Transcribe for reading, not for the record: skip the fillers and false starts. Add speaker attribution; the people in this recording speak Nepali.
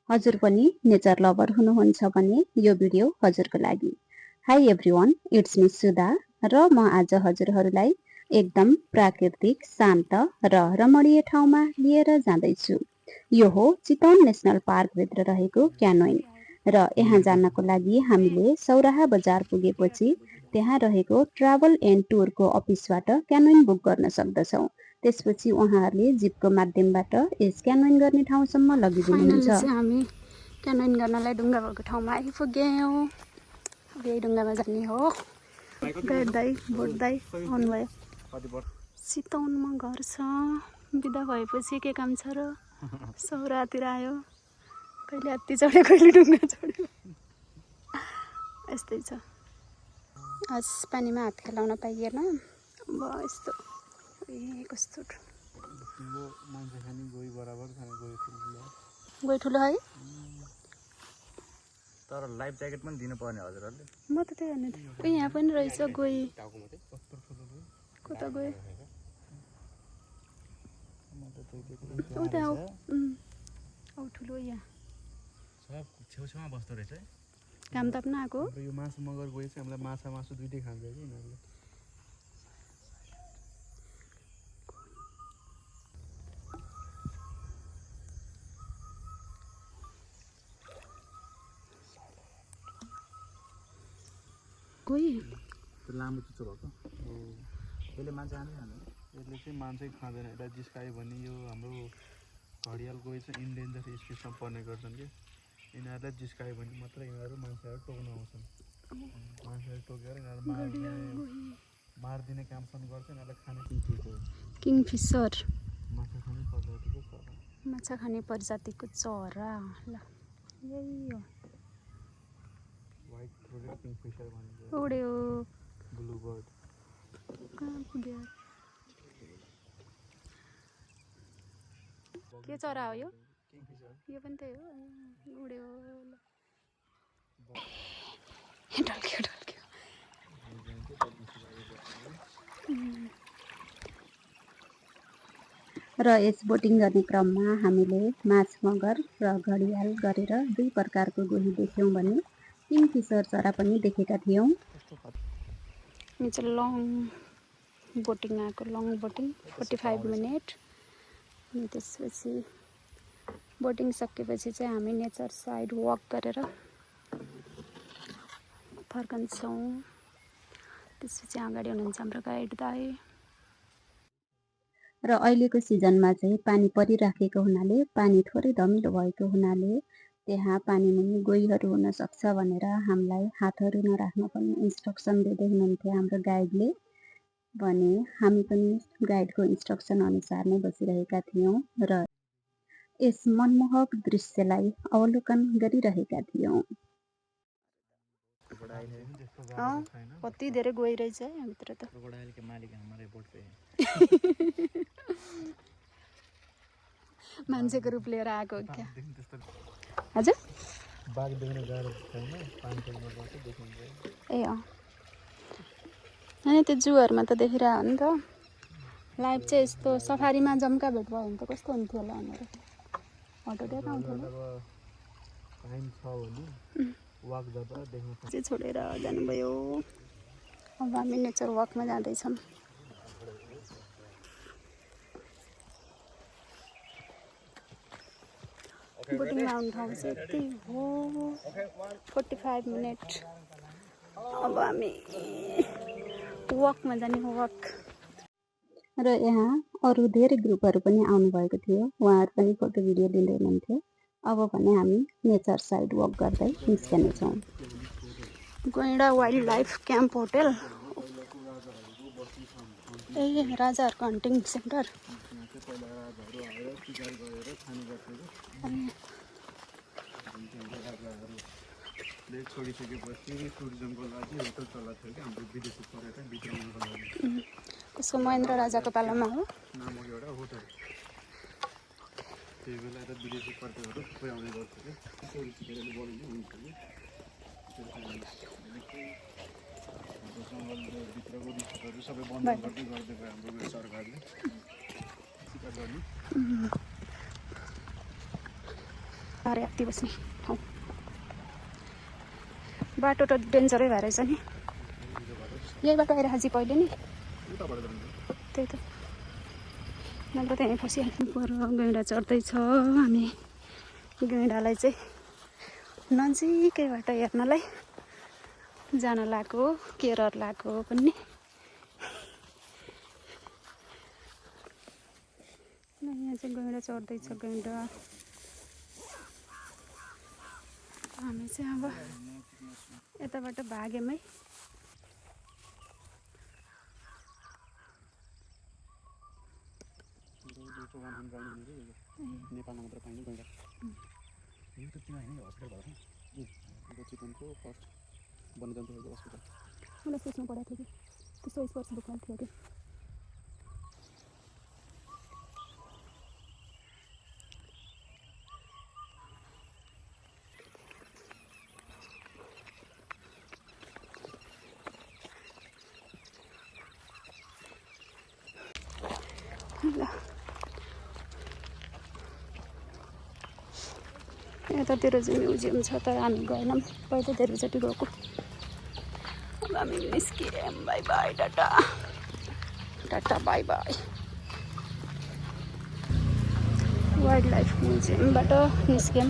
Speaker 1: हजुर पनि नेचर लभर हुनुहुन्छ भने यो भिडियो हजुरको लागि। हाई एभ्रिवान, इट्स मी सुधा र म आज हजुरहरूलाई एकदम प्राकृतिक, शान्त र रमणीय ठाउँमा लिएर जाँदैछु। यो हो चितवन नेसनल पार्कभित्र रहेको क्यानोइङ र यहाँ जानको लागि हामीले सौराहा बजार पुगेपछि त्यहाँ रहेको ट्राभल एन्ड टुरको अफिसबाट क्यानोइङ बुक गर्न सक्दछौँ। त्यसपछि उहाँहरूले जिपको माध्यमबाट यस क्यानोइङ गर्ने ठाउँसम्म लगिदिनुहुन्छ।
Speaker 2: फाइनली चाहिँ हामी क्यानोइङ गर्नलाई ढुङ्गा भएको ठाउँमा आइपुग्यौँ। अब यही ढुङ्गामा जाने हो। गाड्दै बोट्दै आउनुभयो। चितवनमा घर छ। बिदा भएपछि के काम छ र? सौरातिर आयो। कहिले हात्ती चढ्यो, कहिले ढुङ्गा चढ्यो। यस्तै छ। आज पानीमा हात खेलाउन पाइएन। अब यस्तो कस्तो गोही ठुलो है।
Speaker 3: तर लाइफ ज्याकेट पनि दिनु पर्ने हजुरहरूले।
Speaker 2: म त त्यही भन्ने थिएँ। यहाँ पनि रहेछ गोही। कता गयो? औ ठुलो यहाँ
Speaker 3: सब छेउछेउमा बस्दो रहेछ है।
Speaker 2: काम ताप्न आएको।
Speaker 3: यो मासु मगर गएछ, हामीलाई माछा मासु दुइटै खान्छ कि यिनीहरूले।
Speaker 2: गोही
Speaker 3: त्यो लामो चुच्चो भएको यसले मान्छे खाँदै खाँदैन। यसले चाहिँ मान्छे खाँदैन। यसलाई जिस्कायो भने यो हाम्रो घडियाल गए चाहिँ इन्डेन्जर स्पिसमा पर्ने गर्छन् कि यिनीहरूलाई जिस्कायो भने मात्र यिनीहरू मान्छेहरू टोक्न आउँछन्। मान्छेहरू टोकेर यिनीहरू मारिदिने काम पनि गर्छ। यिनीहरूलाई खाने
Speaker 2: किङफिसर
Speaker 3: माछा खाने प्रजातिको चरा।
Speaker 2: माछा खाने प्रजातिको चरा। ल यही हो।
Speaker 3: व्हाइट थ्रोटेड किङफिसर भन्छ।
Speaker 2: उड्यो।
Speaker 3: ब्लू बर्ड
Speaker 2: कहाँ पुग्यो? के चरा हो यो? यो पनि त्यही हो। उड्यो। ढल्क्यो ढल्क्यो।
Speaker 1: र यस बोटिङ गर्ने क्रममा हामीले माछ मगर र घडियाल गरेर दुई प्रकारको गोही देख्यौँ भने किङफिसर चरा पनि देखेका थियौँ।
Speaker 2: यो चाहिँ लङ बोटिङ आएको। Long boating 45 minute. अनि त्यसपछि बोटिङ सकेपछि चाहिँ हामी नेचर साइड वक गरेर फर्कन्छौँ। त्यसपछि अगाडि हुनुहुन्छ हाम्रो गाइड दाइ।
Speaker 1: र अहिलेको सिजनमा चाहिँ पानी परिराखेको हुनाले, पानी थोरै धमिलो भएको हुनाले त्यहाँ पानी मुनि गोहीहरू हुन सक्छ भनेर हामीलाई हातहरू नराख्न पनि इन्स्ट्रक्सन दिँदै हुनुहुन्थ्यो हाम्रो गाइडले। भने हामी पनि गाइडको इन्स्ट्रक्सन अनुसार नै बसिरहेका थियौँ र यस मनमोहक दृश्यलाई अवलोकन गरिरहेका थियौँ।
Speaker 2: कति धेरै गइरहेछ है यहाँभित्र त।
Speaker 3: क्रोकोडाइल के मालिक हमारे बोट पे है।
Speaker 2: मान्छेको रूप लिएर आएको क्या? हजुर
Speaker 3: बाघ देख्न गाह्रो छैन। पानीमा बस्छ देखिन्छ।
Speaker 2: ए अँ अनि त्यो जूहरूमा त देखिरहेको हो नि त। लाइफ चाहिँ यस्तो सफारीमा जम्का भेट भयो भने त कस्तो हुन्थ्यो होला भनेर हटाउट आउँथ्यो होला।
Speaker 3: टाइम छ भने वाक गर्दा देख्न सक्छ।
Speaker 2: चाहिँ छोडेर जानुभयो। अब हामी नेचर वाकमा जाँदैछौँ। बोटिङमा आउनु ठाउँ चाहिँ यति हो। 45 मिनट। अब हामी वकमा जाने। वक
Speaker 1: र यहाँ अरू धेरै ग्रुपहरू पनि आउनुभएको थियो। उहाँहरू पनि फोटो भिडियो लिँदै हुनुहुन्थ्यो। अब भने हामी नेचर साइड वक गर्दै निस्कनेछौँ।
Speaker 2: गैँडा वाइल्ड लाइफ क्याम्प होटल। ए राजाहरूको हन्टिङ सेन्टर।
Speaker 3: छोडिसकेपछि टुरिज्मको लागि होटल चलाएको थियो कि हाम्रो विदेशी पर्यटन भित्राउनको लागि।
Speaker 2: कसको? महेन्द्र राजाको पालामा हो।
Speaker 3: नामक एउटा होटल। त्यही बेला त विदेशी पर्यटकहरू थुप्रै आउने गर्थ्यो कि टुरिस्टहरूले बनाउनु हुन्छ कि जङ्गलभित्रको रिसोर्टहरू सबै बन्द गर्दै गर्दै गयो हाम्रो सरकारले सिकार गर्ने।
Speaker 2: अरे हात्ती बस्ने ठाउँ बाटो त डेन्जरै भएर रहेछ नि यही बाटो आइरहेको जी पहिले नि त्यही त नत्र त्यहीँ फसिहाल्नु पर गैँडा चढ्दैछ हामी गैँडालाई चाहिँ नजिकैबाट हेर्नलाई जान लागेको केरल लागेको पनि यहाँ चाहिँ गैँडा चढ्दैछ गैँडा हामी चाहिँ अब यताबाट भाग्यमै
Speaker 3: नेपालमा मात्र पाइने गैँडा यो त त्यहाँ होइन हस्पिटल भएको चिकनको फर्स्ट वन्यजन्तुहरूको हस्पिटल
Speaker 2: मलाई सोच्नु परेको थियो कि त्यो 100 वर्ष बोक्नु थियो कि ल यतातिर चाहिँ म्युजियम छ तर हामी गएनौँ पहिला धेरैचोटि गएको अब हामी निस्कियौँ bye bye tata tata bye bye wildlife म्युजियमबाट निस्क्यौँ